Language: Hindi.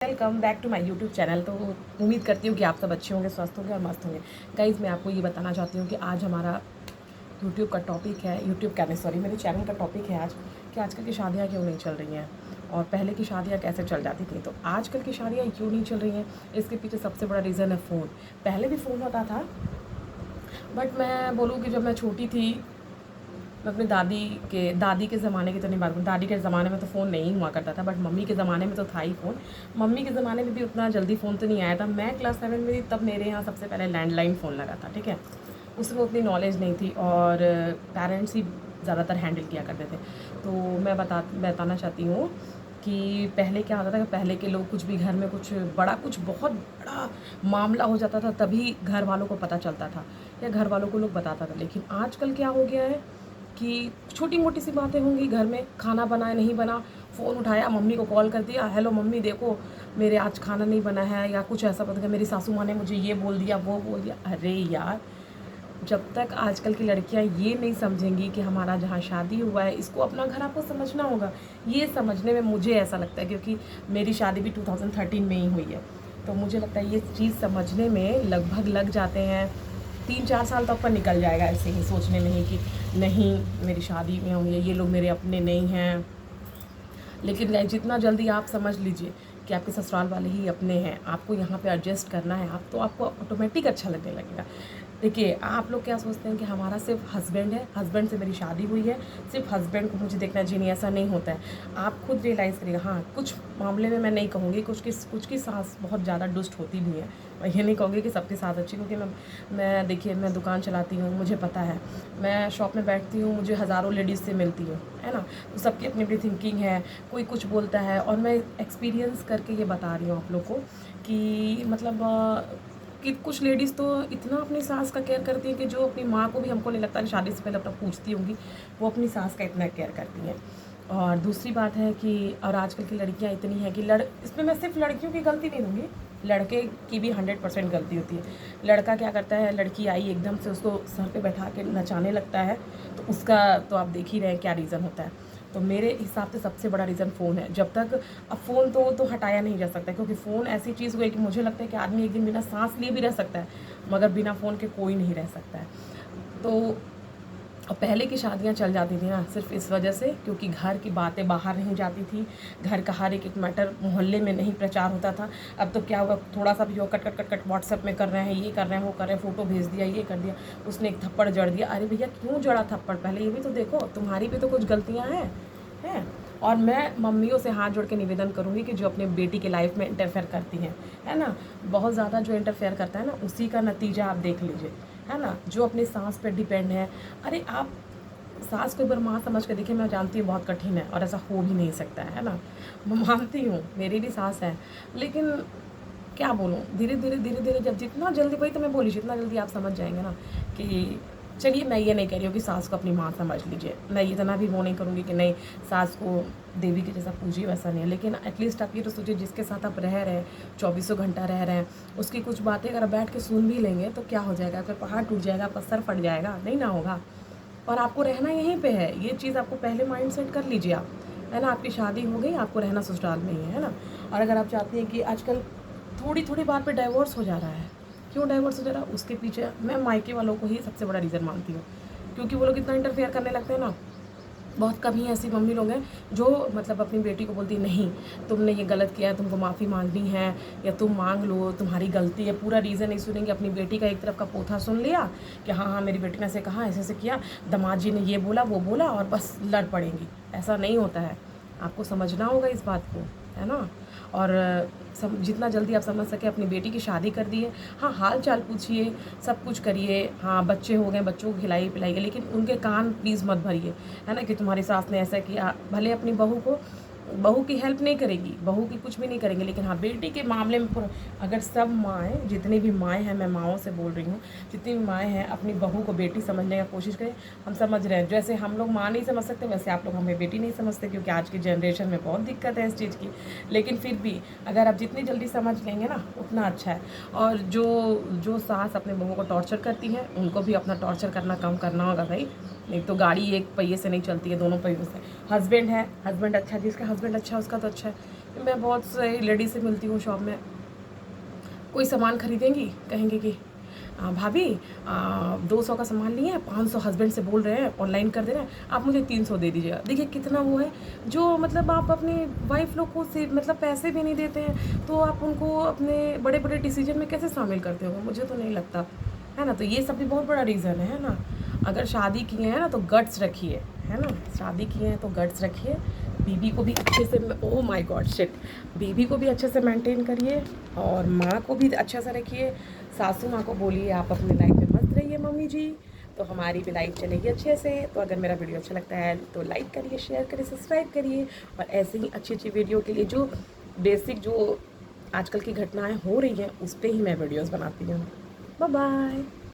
Welcome back to my YouTube channel. तो उम्मीद करती हूँ कि आप सब अच्छे होंगे, स्वस्थ होंगे और मस्त होंगे। गाइज़, मैं आपको ये बताना चाहती हूँ कि आज हमारा यूट्यूब का टॉपिक है, यूट्यूब का नहीं सॉरी मेरे चैनल का टॉपिक है आज कि आजकल की शादियाँ क्यों नहीं चल रही हैं और पहले की शादियाँ कैसे चल जाती थी। तो आजकल की शादियाँ क्यों नहीं चल रही हैं, इसके पीछे सबसे बड़ा रीज़न है फ़ोन। पहले भी फ़ोन होता था, बट मैं बोलूँ कि जब मैं छोटी थी, मैं अपनी दादी के ज़माने की तो नहीं बात करूँ। दादी के ज़माने में तो फ़ोन नहीं हुआ करता था, बट मम्मी के ज़माने में तो था ही फ़ोन। मम्मी के ज़माने में भी उतना जल्दी फ़ोन तो नहीं आया था। मैं क्लास 7 में थी तब मेरे यहाँ सबसे पहले लैंडलाइन फ़ोन लगा था, ठीक है। उसमें उतनी नॉलेज नहीं थी और पेरेंट्स ही ज़्यादातर हैंडल किया करते थे। तो मैं बताना चाहती हूँ कि पहले क्या होता था कि पहले के लोग कुछ भी घर में कुछ बहुत बड़ा मामला हो जाता था तभी घर वालों को पता चलता था या घर वालों को लोग बताता था। लेकिन आजकल क्या हो गया है कि छोटी मोटी सी बातें होंगी, घर में खाना बनाए नहीं बना, फ़ोन उठाया, मम्मी को कॉल कर दिया, हेलो मम्मी देखो मेरे आज खाना नहीं बना है, या कुछ ऐसा पता, मेरी सासू माँ ने मुझे ये बोल दिया वो बोल दिया। अरे यार, जब तक आजकल की लड़कियां ये नहीं समझेंगी कि हमारा जहाँ शादी हुआ है इसको अपना घर आपको समझना होगा। ये समझने में मुझे ऐसा लगता है, क्योंकि मेरी शादी भी 2013 में ही हुई है, तो मुझे लगता है ये चीज़ समझने में लगभग लग जाते हैं 3-4 साल तो आपका निकल जाएगा ऐसे ही सोचने में ही कि नहीं मेरी शादी में हुई है, ये लोग मेरे अपने नहीं हैं। लेकिन गाइस, जितना जल्दी आप समझ लीजिए कि आपके ससुराल वाले ही अपने हैं, आपको यहाँ पे एडजस्ट करना है, आप तो आपको ऑटोमेटिक अच्छा लगने लगेगा। देखिए, आप लोग क्या सोचते हैं कि हमारा सिर्फ हस्बैंड है, हस्बैंड से मेरी शादी हुई है, सिर्फ हस्बैंड को मुझे देखना चाहिए, नहीं, ऐसा नहीं होता है। आप खुद रियलाइज़ करिएगा। हाँ, कुछ मामले में मैं नहीं कहूँगी, कुछ की सास बहुत ज़्यादा दुष्ट होती भी है। मैं ये नहीं कहूँगी कि सबकी सास अच्छी, क्योंकि मैं देखिए, मैं दुकान चलाती हूँ, मुझे पता है, मैं शॉप में बैठती हूँ, मुझे हज़ारों लेडीज़ से मिलती हूँ, है ना। तो सबकी अपनी अपनी थिंकिंग है, कोई कुछ बोलता है, और मैं एक्सपीरियंस करके ये बता रही हूँ आप लोग को कि मतलब कि कुछ लेडीज़ तो इतना अपनी सास का केयर करती हैं कि जो अपनी माँ को भी, हमको नहीं लगता कि शादी से पहले अपना पूछती होंगी, वो अपनी सास का इतना केयर करती हैं। और दूसरी बात है कि और आजकल की लड़कियां इतनी हैं कि इसमें मैं सिर्फ लड़कियों की गलती नहीं दूँगी, लड़के की भी 100% गलती होती है। लड़का क्या करता है, लड़की आई एकदम से उसको सर पे बैठा के नचाने लगता है, तो उसका तो आप देख ही रहे हैं क्या रीज़न होता है। तो मेरे हिसाब से सबसे बड़ा रीज़न फ़ोन है। जब तक अब फ़ोन तो हटाया नहीं जा सकता, क्योंकि फ़ोन ऐसी चीज़ हुई है कि मुझे लगता है कि आदमी एक दिन बिना सांस लिए भी रह सकता है, मगर बिना फ़ोन के कोई नहीं रह सकता है। तो और पहले की शादियाँ चल जाती थी ना सिर्फ इस वजह से, क्योंकि घर की बातें बाहर नहीं जाती थी, घर का हर एक मैटर मोहल्ले में नहीं प्रचार होता था। अब तो क्या हुआ, थोड़ा सा भी हो, cut cut cut cut WhatsApp में कर रहे हैं, ये कर रहे हैं, वो कर रहे हैं, फ़ोटो भेज दिया, ये कर दिया, उसने एक थप्पड़ जड़ दिया। अरे भैया, क्यों जड़ा थप्पड़, पहले ये भी तो देखो, तुम्हारी भी तो कुछ गलतियाँ हैं। और मैं मम्मियों से हाथ जोड़ के निवेदन करूँगी कि जो अपनी बेटी की लाइफ में इंटरफेयर करती हैं, है ना, बहुत ज़्यादा जो इंटरफेयर करता है ना, उसी का नतीजा आप देख लीजिए, है ना। जो अपनी सास पर डिपेंड है, अरे आप सास को एक बार माँ समझ के देखिए। मैं जानती हूँ बहुत कठिन है और ऐसा हो भी नहीं सकता है ना, मैं मानती हूँ, मेरी भी सास है, लेकिन क्या बोलूँ, धीरे धीरे धीरे धीरे जब जितना जल्दी, वही तो मैं बोली, जितना जल्दी आप समझ जाएंगे ना कि चलिए, मैं ये नहीं कह रही हूँ कि सास को अपनी माँ समझ लीजिए, मैं इतना भी वो नहीं करूँगी कि नहीं सास को देवी के जैसा पूजिए, वैसा नहीं है। लेकिन एटलीस्ट आप ये तो सोचिए, जिसके साथ आप रह रहे हैं, 24 घंटा रह रहे हैं, उसकी कुछ बातें अगर बैठ के सुन भी लेंगे तो क्या हो जाएगा, अगर पहाड़ टूट जाएगा, पत्थर फट जाएगा, नहीं ना होगा। और आपको रहना यहीं पे है, ये चीज़ आपको पहले माइंड सेट कर लीजिए आप, है ना। आपकी शादी हो गई, आपको रहना ससुराल में ही है ना। और अगर आप चाहती हैं कि आजकल थोड़ी थोड़ी बात पे डाइवोर्स हो जा रहा है, क्यों डाइवोर्स हो जा रहा है, उसके पीछे मैं मायके वालों को ही सबसे बड़ा रीज़न मानती हूँ, क्योंकि वो लोग इतना इंटरफेयर करने लगते हैं ना। बहुत कम ही ऐसी मम्मी लोग हैं जो मतलब अपनी बेटी को बोलती नहीं, तुमने ये गलत किया है, तुमको माफ़ी मांगनी है, या तुम मांग लो, तुम्हारी गलती है, पूरा रीज़न नहीं सुनेंगे। अपनी बेटी का एक तरफ का पोथा सुन लिया कि हाँ हाँ मेरी बेटी ने ऐसे कहा, ऐसे ऐसे किया, दामाद जी ने ये बोला वो बोला, और बस लड़ पड़ेंगी। ऐसा नहीं होता है, आपको समझना होगा इस बात को, है ना। और जितना जल्दी आप समझ सके, अपनी बेटी की शादी कर दिए, हाँ हाल चाल पूछिए, सब कुछ करिए, हाँ बच्चे हो गए, बच्चों को खिलाइए पिलाइए, लेकिन उनके कान प्लीज़ मत भरिए, है ना, कि तुम्हारी सास ने ऐसा किया। भले अपनी बहू की हेल्प नहीं करेगी, बहू की कुछ भी नहीं करेंगे, लेकिन हाँ बेटी के मामले में पूरा, अगर सब माएँ, जितनी भी माएँ हैं, मैं माँओं से बोल रही हूँ, जितनी भी माएँ हैं, अपनी बहू को बेटी समझने का कोशिश करें। हम समझ रहे हैं, जैसे हम लोग माँ नहीं समझ सकते, वैसे आप लोग हमें बेटी नहीं समझते, क्योंकि आज की जनरेशन में बहुत दिक्कत है इस चीज़ की। लेकिन फिर भी अगर आप जितनी जल्दी समझ लेंगे ना, उतना अच्छा है। और जो सास अपने बहू को टॉर्चर करती हैं, उनको भी अपना टॉर्चर करना कम करना होगा भाई। नहीं तो गाड़ी एक पहिए से नहीं चलती है, दोनों पहियों से। हस्बैंड है, हस्बैंड अच्छा, जिसका हस्बैंड अच्छा है उसका तो अच्छा है, मैं बहुत सारी लेडीज से मिलती हूँ शॉप में, कोई सामान खरीदेंगी, कहेंगे कि भाभी 200 का सामान लिए हैं, 500 हस्बैंड से बोल रहे हैं, ऑनलाइन कर दे रहे हैं, आप मुझे 300 दे दीजिएगा। देखिए कितना वो है, जो मतलब आप अपनी वाइफ लोग को से मतलब पैसे भी नहीं देते हैं, तो आप उनको अपने बड़े बड़े डिसीजन में कैसे शामिल करते होंगे, मुझे तो नहीं लगता है ना। तो ये सब भी बहुत बड़ा रीज़न है ना। अगर शादी किए हैं ना तो गट्स रखिए, है ना, शादी किए हैं तो गट्स रखिए। बीबी को भी अच्छे से, ओह माय गॉड शिट, बीबी को भी अच्छे से मेंटेन करिए और माँ को भी अच्छे से रखिए। सासू माँ को बोलिए आप अपनी लाइफ में मस्त रहिए मम्मी जी, तो हमारी भी लाइफ चलेगी अच्छे से। तो अगर मेरा वीडियो अच्छा लगता है तो लाइक करिए, शेयर करिए, सब्सक्राइब करिए, और ऐसे ही अच्छी अच्छी वीडियो के लिए जो बेसिक जो आजकल की घटनाएं हो रही हैं उस पर ही मैं वीडियोज़ बनाती हूँ। Bye bye.